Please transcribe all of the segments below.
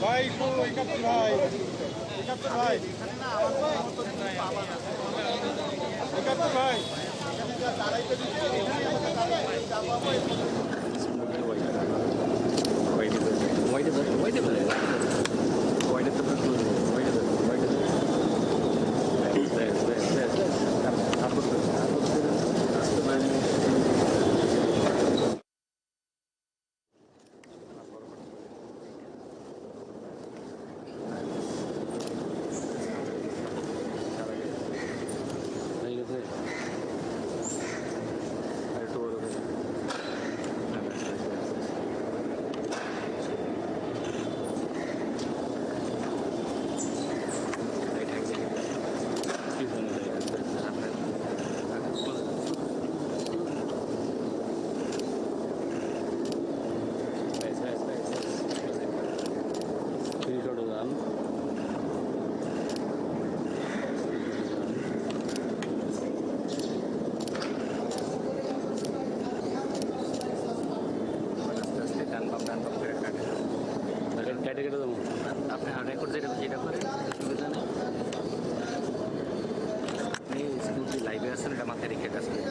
ভাই একাত্তর ভাই একাত্তর ভাই একাত্তর ভাই আপনি রেকর্ড যেটা সেটা করেন, সুবিধা নেই। আপনি স্কুল লাইভে আছেন, এটা মাথায় রেখে কাজ করেন।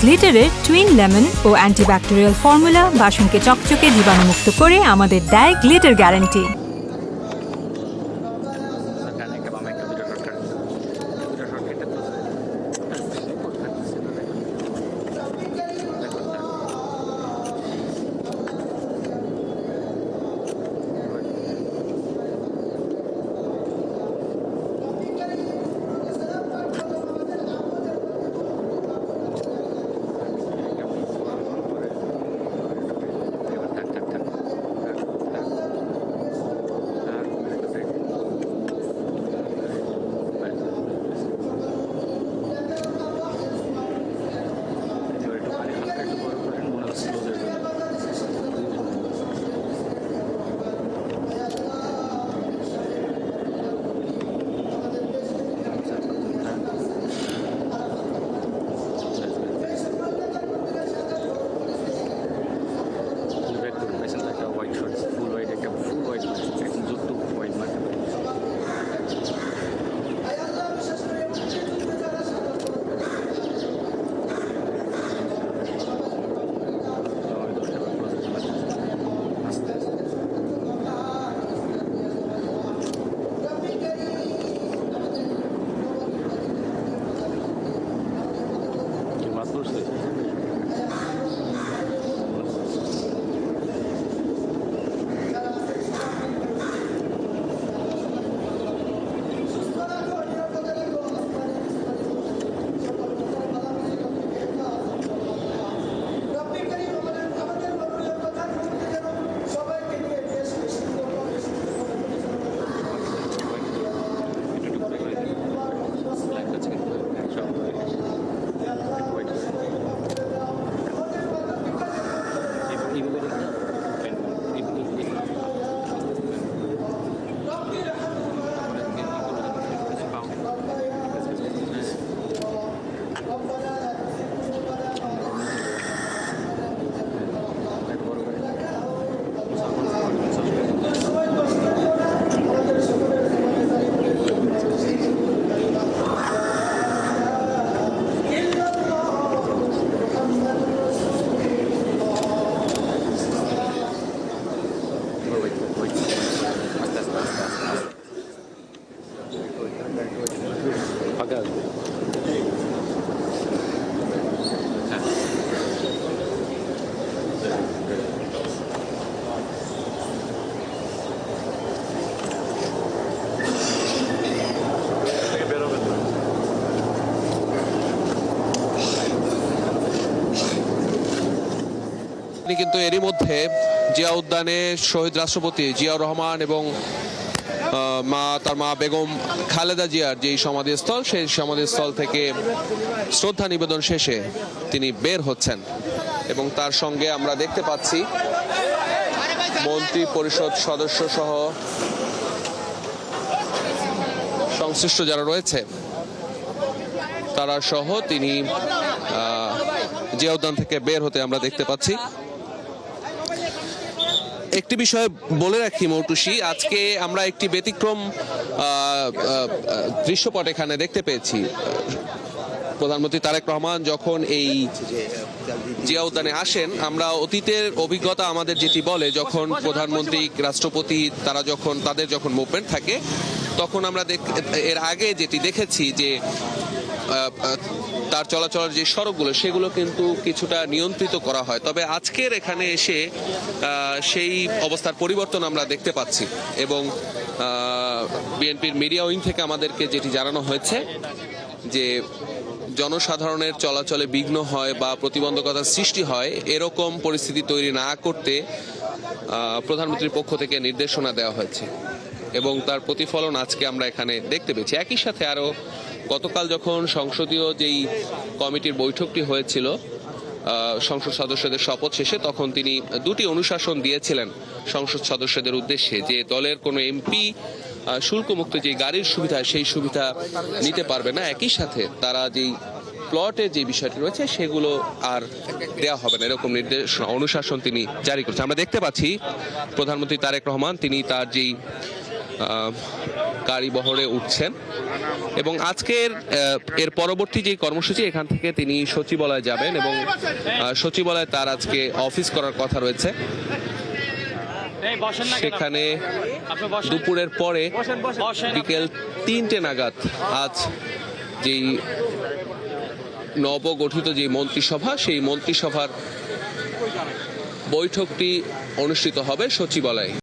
গ্লিটারের টুইন লেমন ও অ্যান্টিব্যাকটেরিয়াল ফর্মুলা বাসনকে চকচকে জীবাণুমুক্ত করে আমাদের দেয় গ্লিটার গ্যারান্টি। কিন্তু এরই মধ্যে জিয়া উদ্যানে শহীদ রাষ্ট্রপতি জিয়াউর রহমান এবং তার মা বেগম খালেদা জিয়ার যেই সমাধিস্থল, সেই সমাধিস্থল থেকে শ্রদ্ধা নিবেদন শেষে তিনি বের হচ্ছেন এবং তার সঙ্গে আমরা দেখতে পাচ্ছি মন্ত্রী পরিষদ সদস্য সহ সংশ্লিষ্ট যারা রয়েছে তারা সহ তিনি জিয়া উদ্যান থেকে বের হতে আমরা দেখতে পাচ্ছি। একটি বিষয় বলে রাখি মৌটুসী, আজকে আমরা একটি ব্যতিক্রম দৃশ্যপট এখানে দেখতে পেয়েছি। প্রধানমন্ত্রী তারেক রহমান যখন এই জিয়া উদ্যানে আসেন, আমরা অতীতের অভিজ্ঞতা আমাদের যেটি বলে, যখন প্রধানমন্ত্রী রাষ্ট্রপতি তাদের যখন মুভমেন্ট থাকে তখন আমরা এর আগে যেটি দেখেছি যে তার চলাচলের যে সড়কগুলো সেগুলো কিন্তু কিছুটা নিয়ন্ত্রিত করা হয়। তবে আজকের এখানে এসে সেই অবস্থার পরিবর্তন আমরা দেখতে পাচ্ছি এবং বিএনপির মিডিয়া উইং থেকে আমাদেরকে যেটি জানানো হয়েছে যে জনসাধারণের চলাচলে বিঘ্ন হয় বা প্রতিবন্ধকতার সৃষ্টি হয় এরকম পরিস্থিতি তৈরি না করতে প্রধানমন্ত্রীর পক্ষ থেকে নির্দেশনা দেওয়া হয়েছে এবং তার প্রতিফলন আজকে আমরা এখানে দেখতে পেয়েছি। একই সাথে আরও গতকাল যখন সংসদীয় যেই কমিটির বৈঠকটি হয়েছিল সংসদ সদস্যদের শপথ শেষে, তখন তিনি দুটি অনুশাসন দিয়েছিলেন সংসদ সদস্যদের উদ্দেশ্যে যে দলের কোনো এমপি শুল্কমুক্ত যে গাড়ির সুবিধা সেই সুবিধা নিতে পারবে না, একই সাথে তারা যেই প্লটের যে বিষয়টি রয়েছে সেগুলো আর দেওয়া হবে না, এরকম নির্দেশনা অনুশাসন তিনি জারি করছেন। আমরা দেখতে পাচ্ছি প্রধানমন্ত্রী তারেক রহমান তিনি তার যেই গাড়ি বহরে উঠছেন এবং আজকের এর পরবর্তী যে কর্মসূচি, এখান থেকে তিনি সচিবালয় যাবেন এবং সচিবালয়ে তার আজকে অফিস করার কথা রয়েছে। সেখানে দুপুরের পরে বিকেল 3টে নাগাদ আজ যেই নবগঠিত যে মন্ত্রিসভা, সেই মন্ত্রিসভার বৈঠকটি অনুষ্ঠিত হবে সচিবালয়ে।